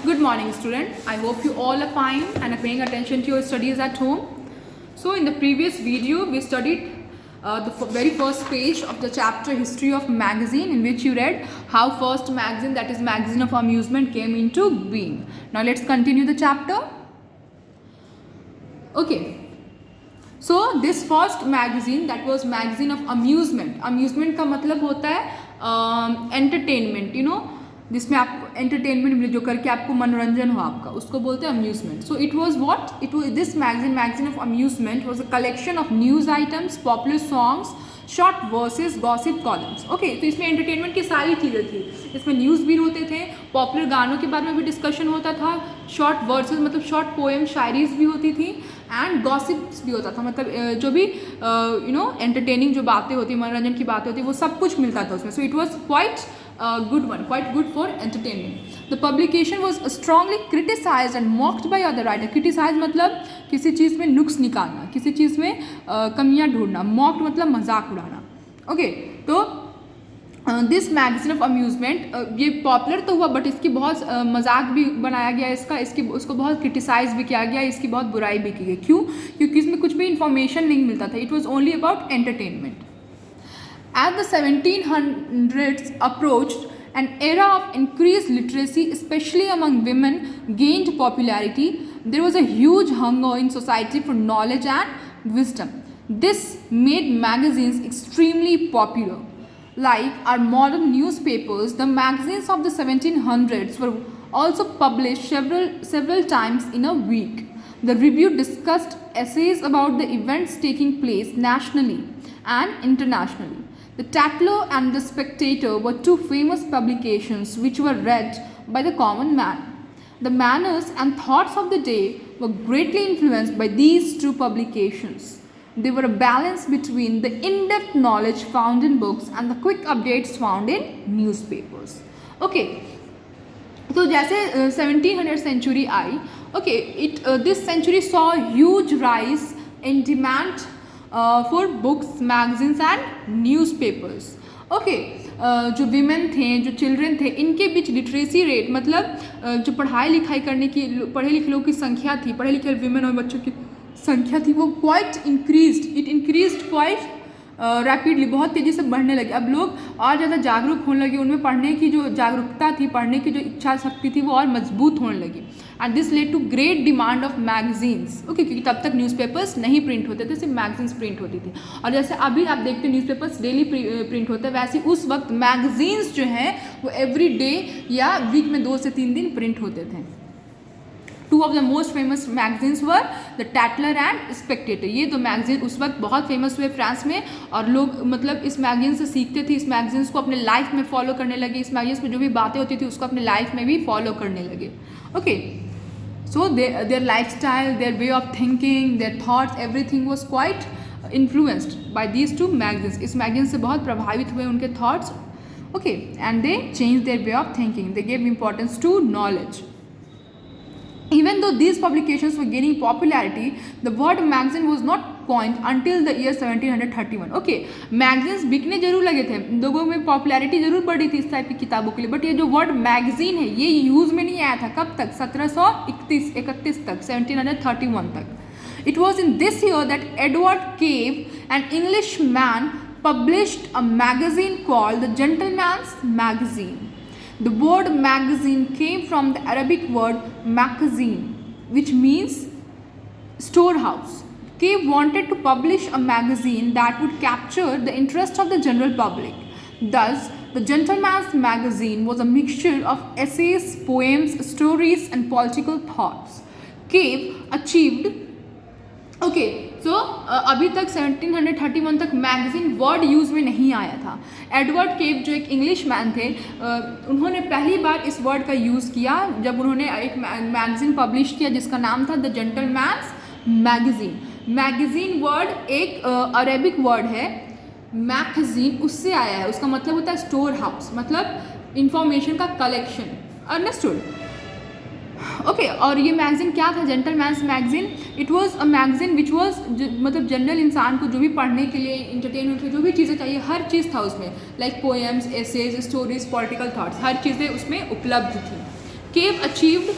Good morning, student. I hope you all are fine and are paying attention to your studies at home. So in the previous video, we studied the very first page of the chapter History of Magazine, in which you read how first magazine, that is magazine of amusement, came into being. Now let's continue the chapter. Okay. So this first magazine, that was magazine of amusement. Amusement का मतलब होता है entertainment, you know, जिसमें आप entertainment मिले, जो करके आपको मनोरंजन हो आपका, उसको बोलते हैं amusement. So it was what it was. This magazine of amusement was a collection of news items, popular songs, short versus, gossip columns. Okay, तो इसमें एंटरटेनमेंट की सारी चीज़ें थी. इसमें न्यूज़ भी होते थे, पॉपुलर गानों के बारे में भी डिस्कशन होता था, शॉर्ट वर्सेस मतलब शॉर्ट पोएम, शायरीज भी होती थी, एंड गॉसिप्स भी होता था. मतलब जो भी यू नो एंटरटेनिंग जो बातें होती, मनोरंजन की बातें होती, वो सब कुछ मिलता था उसमें. So it was quite good one, quite good for entertainment. The publication was strongly criticized and mocked by other writers. Criticize मतलब किसी चीज़ में नुक्स निकालना, किसी चीज़ में कमियां ढूंढना. mocked मतलब मजाक उड़ाना. ओके, तो दिस मैगजीन ऑफ अम्यूजमेंट ये पॉपुलर तो हुआ, बट इसकी बहुत मजाक भी बनाया गया इसकी उसको बहुत क्रिटिसाइज भी किया गया, इसकी बहुत बुराई भी की गई. क्यों? क्योंकि इसमें कुछ भी इंफॉर्मेशन नहीं मिलता था. It was only about entertainment. As the 1700s approached, an era of increased literacy, especially among women, gained popularity. There was a huge hunger in society for knowledge and wisdom. This made magazines extremely popular. Like our modern newspapers, the magazines of the 1700s were also published several times in a week. The review discussed essays about the events taking place nationally and internationally. The Tatler and the Spectator were two famous publications which were read by the common man. The manners and thoughts of the day were greatly influenced by these two publications. They were a balance between the in-depth knowledge found in books and the quick updates found in newspapers. Okay, तो जैसे 1700 century I, okay, this century saw a huge rise in demand for books, magazines and newspapers. Okay, जो women थे, जो children थे, इनके बीच literacy rate मतलब जो पढ़ाई लिखाई करने की, पढ़े लिखे लोगों की संख्या थी, पढ़े लिखे वीमेन और बच्चों की संख्या थी, वो क्वाइट इंक्रीज्ड क्वाइट रैपिडली, बहुत तेज़ी से बढ़ने लगे. अब लोग और ज़्यादा जागरूक होने लगे, उनमें पढ़ने की जो जागरूकता थी, पढ़ने की जो इच्छा शक्ति थी, वो और मजबूत होने लगी. And this lead to great demand of magazines. Okay, क्योंकि तब तक न्यूज़पेपर्स नहीं प्रिंट होते थे, सिर्फ मैगजीन्स प्रिंट होती थी. और जैसे अभी आप देखते हैं न्यूज़पेपर्स डेली प्रिंट होते हैं, वैसे उस वक्त मैगजीन्स जो हैं वो एवरी डे या वीक में 2 से 3 दिन प्रिंट होते थे. Two of the most famous magazines were the Tatler and Spectator. ये दो मैगजीन उस वक्त बहुत फेमस हुए फ्रांस में, और लोग मतलब इस मैगजीन से सीखते थे, इस मैगजीन्स को अपने लाइफ में फॉलो करने लगे, इस मैगजीन्स में जो भी बातें होती थी उसको अपने लाइफ में भी फॉलो करने लगे. Okay, so their lifestyle, their way of thinking, their thoughts, everything was quite influenced by these two magazines. इस magazine से बहुत प्रभावित हुए उनके thoughts. Okay, and they changed their way of thinking. They gave importance to knowledge. Even though these publications were gaining popularity, the word magazine was not coined until the year 1731. Okay, magazines बिकने जरूर लगे थे, लोगों में popularity जरूर बढ़ी थी इस टाइप की किताबों के लिए, बट ये जो वर्ड मैगजीन है ये यूज़ में नहीं आया था. कब तक? 1731 तक, 1731 तक. It was in this year that Edward Cave, an Englishman, published a magazine called the Gentleman's Magazine. The word magazine came from the Arabic word makazin, which means storehouse. Cave wanted to publish a magazine that would capture the interest of the general public. Thus, the Gentleman's Magazine was a mixture of essays, poems, stories, and political thoughts. Cave achieved. Okay, so अभी तक 1731 तक magazine word use में नहीं आया था. Edward केव जो एक English man थे, उन्होंने पहली बार इस वर्ड का यूज़ किया जब उन्होंने एक मैगजीन पब्लिश किया जिसका नाम था the gentleman's magazine. Magazine word एक अरेबिक वर्ड है, मैगजीन उससे आया है, उसका मतलब होता है स्टोर हाउस, मतलब इंफॉर्मेशन का कलेक्शन. अंडरस्टूड? ओके, और ये मैगजीन क्या था? Gentleman's magazine. It was a magazine which was मतलब जनरल इंसान को जो भी पढ़ने के लिए, इंटरटेनमेंट के जो भी चीज़ें चाहिए, हर चीज़ था उसमें. Like poems, essays, stories, political thoughts, हर चीज़ें उसमें उपलब्ध थी. Cave achieved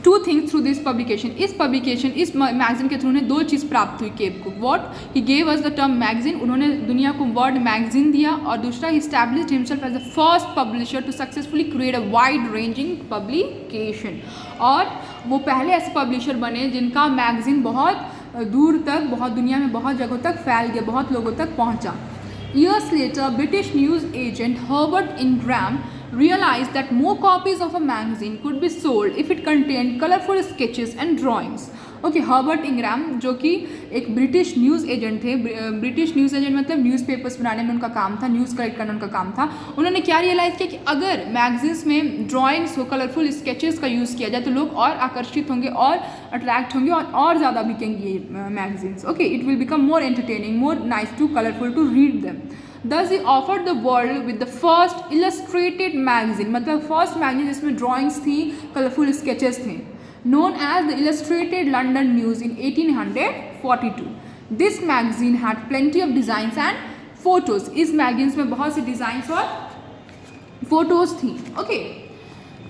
two things through this publication. इस मैगजीन के थ्रू उन्हें दो चीज़ प्राप्त हुई केव को. What? He gave us the term magazine. उन्होंने दुनिया को वर्ड मैगजीन दिया. और दूसरा, he established himself as the first publisher to successfully create a wide ranging publication. और वो पहले ऐसे पब्लिशर बने जिनका मैगजीन बहुत दूर तक, बहुत दुनिया में बहुत जगहों तक फैल गया, बहुत लोगों तक पहुँचा. Years later, British news agent Herbert Ingram realized that more copies of a magazine could be sold if it contained colorful sketches and drawings. Okay, Herbert इंग्राम जो कि एक ब्रिटिश न्यूज़ एजेंट थे. ब्रिटिश न्यूज़ एजेंट मतलब newspapers बनाने में उनका काम था, न्यूज़ कलेक्ट करना उनका काम था. उन्होंने क्या रियलाइज़ किया कि अगर मैगजीन्स में ड्राइंग्स हो, कलरफुल स्केचेस का यूज़ किया जाए तो लोग और आकर्षित होंगे और अट्रैक्ट होंगे और ज़्यादा बिकेंगी ये magazines. Okay, it will become more entertaining, more nice to colourful to read them. Thus he offered the world with the first illustrated magazine, मतलब फर्स्ट मैगजीन जिसमें ड्राइंग्स थी, कलरफुल स्केचेस थे, known as the Illustrated London News in 1842. This magazine had plenty of designs and photos. इस magazines में बहुत सी designs और photos थी. Okay,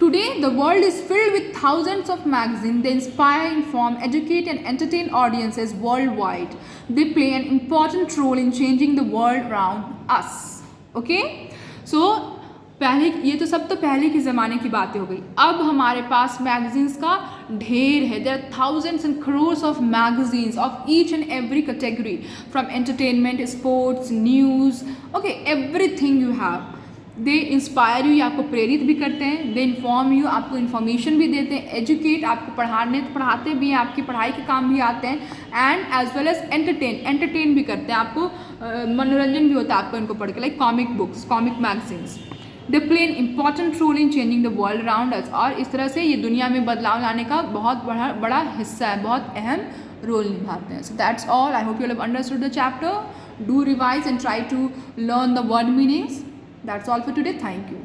Today, the world is filled with thousands of magazines. They inspire, inform, educate, and entertain audiences worldwide. They play an important role in changing the world around us. Okay? So, ये तो सब तो पहले के ज़माने की बातें हो गई. अब हमारे पास मैगजीन्स का ढेर है. There are thousands and crores of magazines of each and every category, from entertainment, sports, news. Okay, everything you have. They inspire you, आपको प्रेरित भी करते हैं. दे इन्फॉर्म यू, आपको इन्फॉर्मेशन भी देते हैं. एजुकेट, आपको पढ़ाते भी हैं, आपकी पढ़ाई के काम भी आते हैं. And as well as entertain भी करते हैं. आपको मनोरंजन भी होता है आपको इनको पढ़ के. Like comic books, comic magazines, they play an important role in changing the world around us. और इस तरह से ये दुनिया में बदलाव लाने का बहुत बड़ा हिस्सा है, बहुत अहम रोल निभाते हैं. So that's all. I hope you have understood the chapter. Do revise and try to learn the word meanings. That's all for today. Thank you.